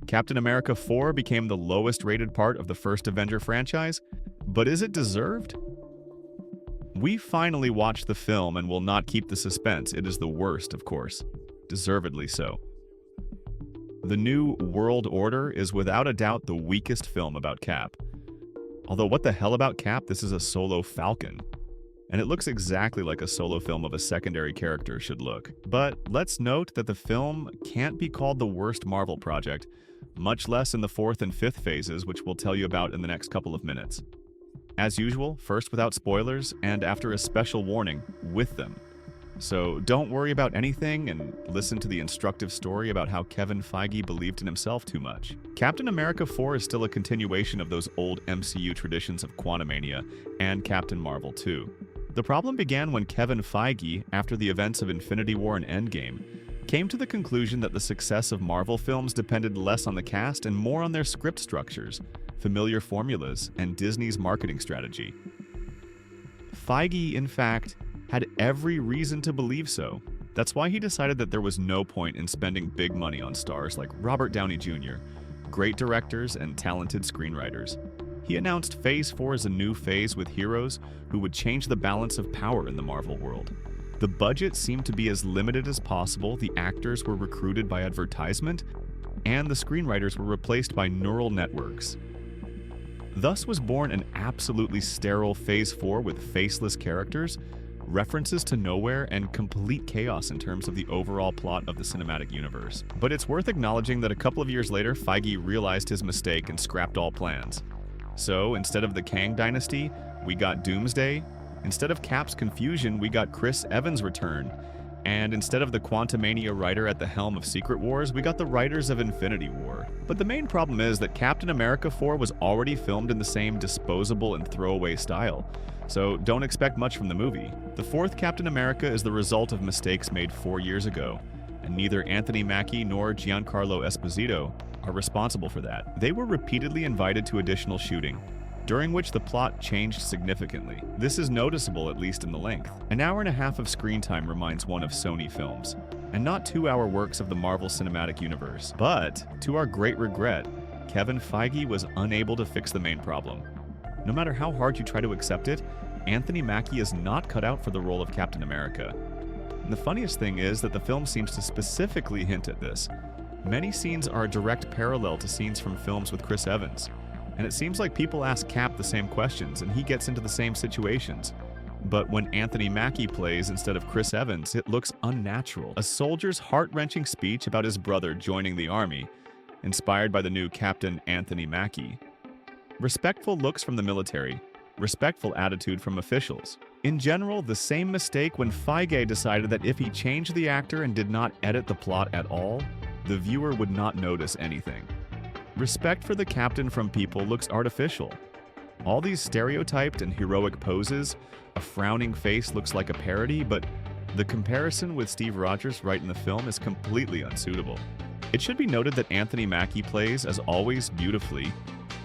Captain America 4 became the lowest rated part of the first Avenger franchise, but is it deserved? We finally watched the film and will not keep the suspense. It is the worst, of course. Deservedly so. The New World Order is without a doubt the weakest film about Cap. Although what the hell about Cap? This is a solo Falcon. And it looks exactly like a solo film of a secondary character should look. But let's note that the film can't be called the worst Marvel project, much less in the fourth and fifth phases, which we'll tell you about in the next couple of minutes. As usual, first without spoilers, and after a special warning, with them. So don't worry about anything and listen to the instructive story about how Kevin Feige believed in himself too much. Captain America 4 is still a continuation of those old MCU traditions of Quantumania and Captain Marvel 2. The problem began when Kevin Feige, after the events of Infinity War and Endgame, came to the conclusion that the success of Marvel films depended less on the cast and more on their script structures, familiar formulas, and Disney's marketing strategy. Feige, in fact, had every reason to believe so. That's why he decided that there was no point in spending big money on stars like Robert Downey Jr., great directors and talented screenwriters. He announced Phase 4 as a new phase with heroes who would change the balance of power in the Marvel world. The budget seemed to be as limited as possible, the actors were recruited by advertisement, and the screenwriters were replaced by neural networks. Thus was born an absolutely sterile Phase 4 with faceless characters, references to nowhere, and complete chaos in terms of the overall plot of the cinematic universe. But it's worth acknowledging that a couple of years later, Feige realized his mistake and scrapped all plans. So, instead of the Kang Dynasty, we got Doomsday. Instead of Cap's confusion, we got Chris Evans' return. And instead of the Quantumania writer at the helm of Secret Wars, we got the writers of Infinity War. But the main problem is that Captain America 4 was already filmed in the same disposable and throwaway style, so don't expect much from the movie. The fourth Captain America is the result of mistakes made 4 years ago, and neither Anthony Mackie nor Giancarlo Esposito are responsible for that. They were repeatedly invited to additional shooting, during which the plot changed significantly. This is noticeable, at least in the length. An hour and a half of screen time reminds one of Sony films, and not 2-hour works of the Marvel Cinematic Universe. But, to our great regret, Kevin Feige was unable to fix the main problem. No matter how hard you try to accept it, Anthony Mackie is not cut out for the role of Captain America. And the funniest thing is that the film seems to specifically hint at this. Many scenes are a direct parallel to scenes from films with Chris Evans. And it seems like people ask Cap the same questions, and he gets into the same situations. But when Anthony Mackie plays instead of Chris Evans, it looks unnatural. A soldier's heart-wrenching speech about his brother joining the army, inspired by the new Captain Anthony Mackie. Respectful looks from the military, respectful attitude from officials. In general, the same mistake when Feige decided that if he changed the actor and did not edit the plot at all, the viewer would not notice anything. Respect for the captain from people looks artificial. All these stereotyped and heroic poses, a frowning face looks like a parody, but the comparison with Steve Rogers right in the film is completely unsuitable. It should be noted that Anthony Mackie plays, as always, beautifully,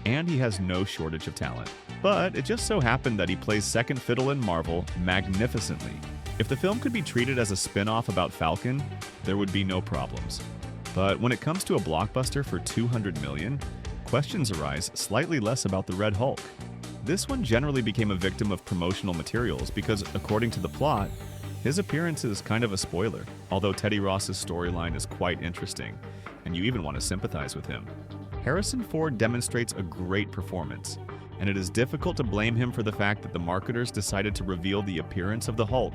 and he has no shortage of talent. But it just so happened that he plays second fiddle in Marvel magnificently. If the film could be treated as a spin-off about Falcon, there would be no problems. But when it comes to a blockbuster for $200 million, questions arise slightly less about the Red Hulk. This one generally became a victim of promotional materials because, according to the plot, his appearance is kind of a spoiler, although Teddy Ross's storyline is quite interesting, and you even want to sympathize with him. Harrison Ford demonstrates a great performance, and it is difficult to blame him for the fact that the marketers decided to reveal the appearance of the Hulk,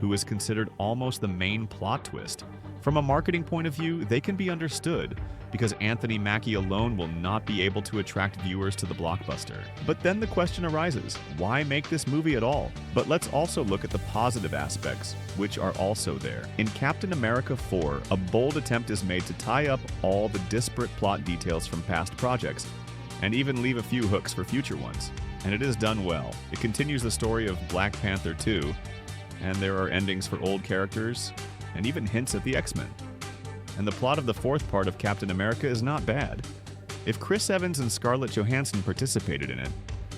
who is considered almost the main plot twist. From a marketing point of view, they can be understood, because Anthony Mackie alone will not be able to attract viewers to the blockbuster. But then the question arises, why make this movie at all? But let's also look at the positive aspects, which are also there. In Captain America 4, a bold attempt is made to tie up all the disparate plot details from past projects, and even leave a few hooks for future ones. And it is done well. It continues the story of Black Panther 2, and there are endings for old characters, and even hints at the X-Men. And the plot of the fourth part of Captain America is not bad. If Chris Evans and Scarlett Johansson participated in it,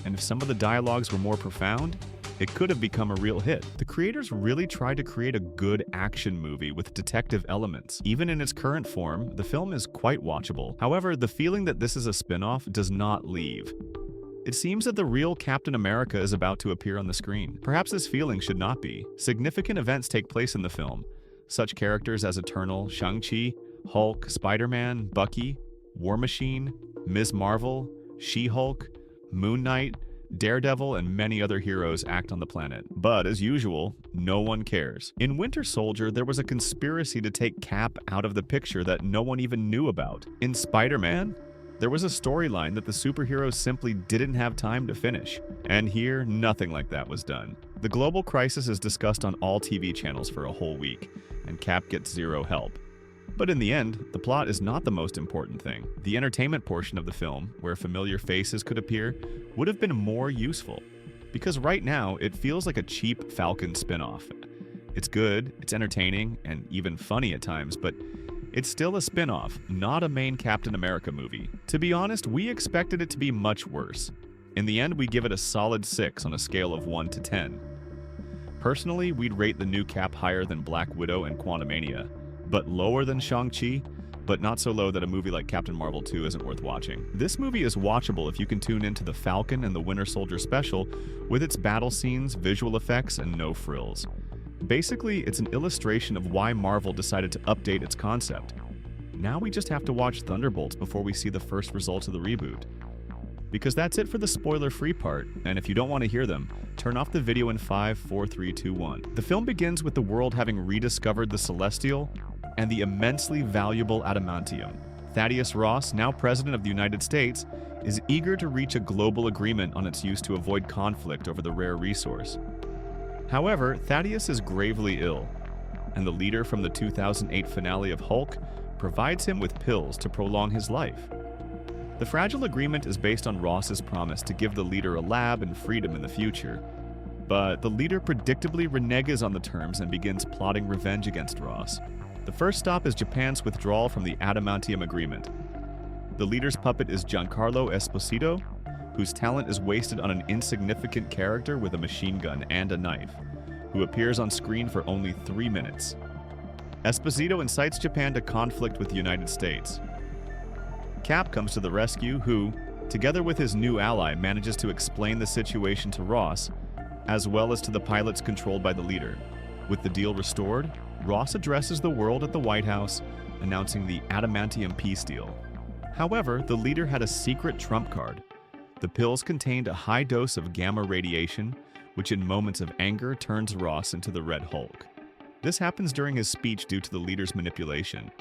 and if some of the dialogues were more profound, it could have become a real hit. The creators really tried to create a good action movie with detective elements. Even in its current form, the film is quite watchable. However, the feeling that this is a spin-off does not leave. It seems that the real Captain America is about to appear on the screen. Perhaps this feeling should not be. Significant events take place in the film. Such characters as Eternal, Shang-Chi, Hulk, Spider-Man, Bucky, War Machine, Ms. Marvel, She-Hulk, Moon Knight, Daredevil, and many other heroes act on the planet. But, as usual, no one cares. In Winter Soldier, there was a conspiracy to take Cap out of the picture that no one even knew about. In Spider-Man, there was a storyline that the superheroes simply didn't have time to finish. And here, nothing like that was done. The global crisis is discussed on all TV channels for a whole week, and Cap gets zero help. But in the end, the plot is not the most important thing. The entertainment portion of the film, where familiar faces could appear, would have been more useful. Because right now, it feels like a cheap Falcon spin-off. It's good, it's entertaining, and even funny at times, but it's still a spin-off, not a main Captain America movie. To be honest, we expected it to be much worse. In the end, we give it a solid 6 on a scale of 1 to 10. Personally, we'd rate the new Cap higher than Black Widow and Quantumania, but lower than Shang-Chi, but not so low that a movie like Captain Marvel 2 isn't worth watching. This movie is watchable if you can tune into the Falcon and the Winter Soldier special with its battle scenes, visual effects, and no frills. Basically, it's an illustration of why Marvel decided to update its concept. Now we just have to watch Thunderbolts before we see the first results of the reboot. Because that's it for the spoiler-free part, and if you don't want to hear them, turn off the video in 5, 4, 3, 2, 1. The film begins with the world having rediscovered the Celestial and the immensely valuable adamantium. Thaddeus Ross, now President of the United States, is eager to reach a global agreement on its use to avoid conflict over the rare resource. However, Thaddeus is gravely ill, and the leader from the 2008 finale of Hulk provides him with pills to prolong his life. The fragile agreement is based on Ross's promise to give the leader a lab and freedom in the future. But the leader predictably reneges on the terms and begins plotting revenge against Ross. The first stop is Japan's withdrawal from the adamantium agreement. The leader's puppet is Giancarlo Esposito, whose talent is wasted on an insignificant character with a machine gun and a knife, who appears on screen for only 3 minutes. Esposito incites Japan to conflict with the United States. Cap comes to the rescue, who, together with his new ally, manages to explain the situation to Ross, as well as to the pilots controlled by the leader. With the deal restored, Ross addresses the world at the White House, announcing the adamantium peace deal. However, the leader had a secret trump card. The pills contained a high dose of gamma radiation, which in moments of anger turns Ross into the Red Hulk. This happens during his speech due to the leader's manipulation.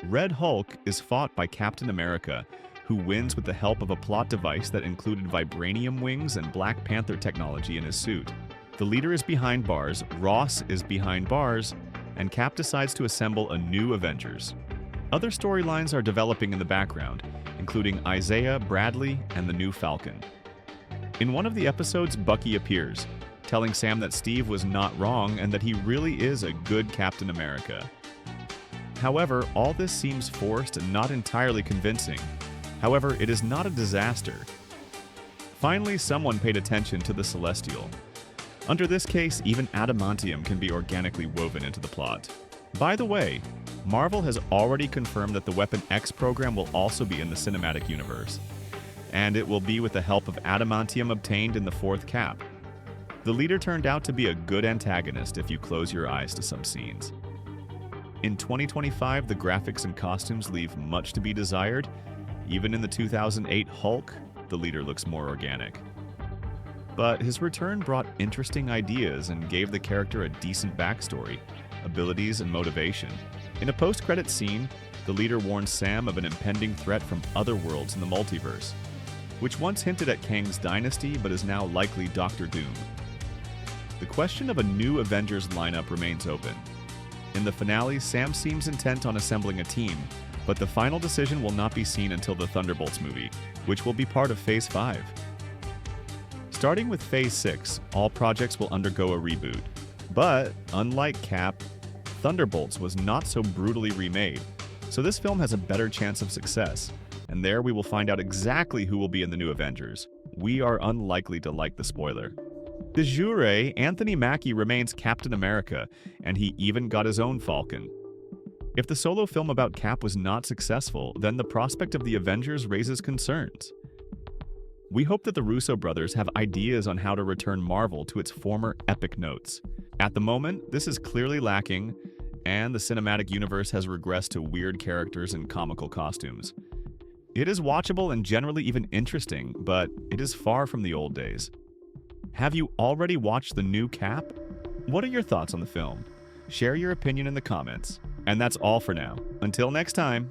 Red Hulk is fought by Captain America, who wins with the help of a plot device that included vibranium wings and Black Panther technology in his suit. The leader is behind bars, Ross is behind bars, and Cap decides to assemble a new Avengers. Other storylines are developing in the background, including Isaiah, Bradley, and the new Falcon. In one of the episodes, Bucky appears, telling Sam that Steve was not wrong and that he really is a good Captain America. However, all this seems forced and not entirely convincing. However, it is not a disaster. Finally, someone paid attention to the Celestial. Under this case, even adamantium can be organically woven into the plot. By the way, Marvel has already confirmed that the Weapon X program will also be in the cinematic universe, and it will be with the help of adamantium obtained in the fourth Cap. The leader turned out to be a good antagonist if you close your eyes to some scenes. In 2025, the graphics and costumes leave much to be desired. Even in the 2008 Hulk, the leader looks more organic. But his return brought interesting ideas and gave the character a decent backstory, abilities, and motivation. In a post-credits scene, the leader warns Sam of an impending threat from other worlds in the multiverse, which once hinted at Kang's dynasty but is now likely Doctor Doom. The question of a new Avengers lineup remains open. In the finale, Sam seems intent on assembling a team, but the final decision will not be seen until the Thunderbolts movie, which will be part of Phase 5. Starting with Phase 6, all projects will undergo a reboot. But, unlike Cap, Thunderbolts was not so brutally remade, so this film has a better chance of success, and there we will find out exactly who will be in the new Avengers. We are unlikely to like the spoiler. De jure, Anthony Mackie remains Captain America, and he even got his own Falcon. If the solo film about Cap was not successful, then the prospect of the Avengers raises concerns. We hope that the Russo brothers have ideas on how to return Marvel to its former epic notes. At the moment, this is clearly lacking, and the cinematic universe has regressed to weird characters and comical costumes. It is watchable and generally even interesting, but it is far from the old days. Have you already watched the new Cap? What are your thoughts on the film? Share your opinion in the comments. And that's all for now. Until next time.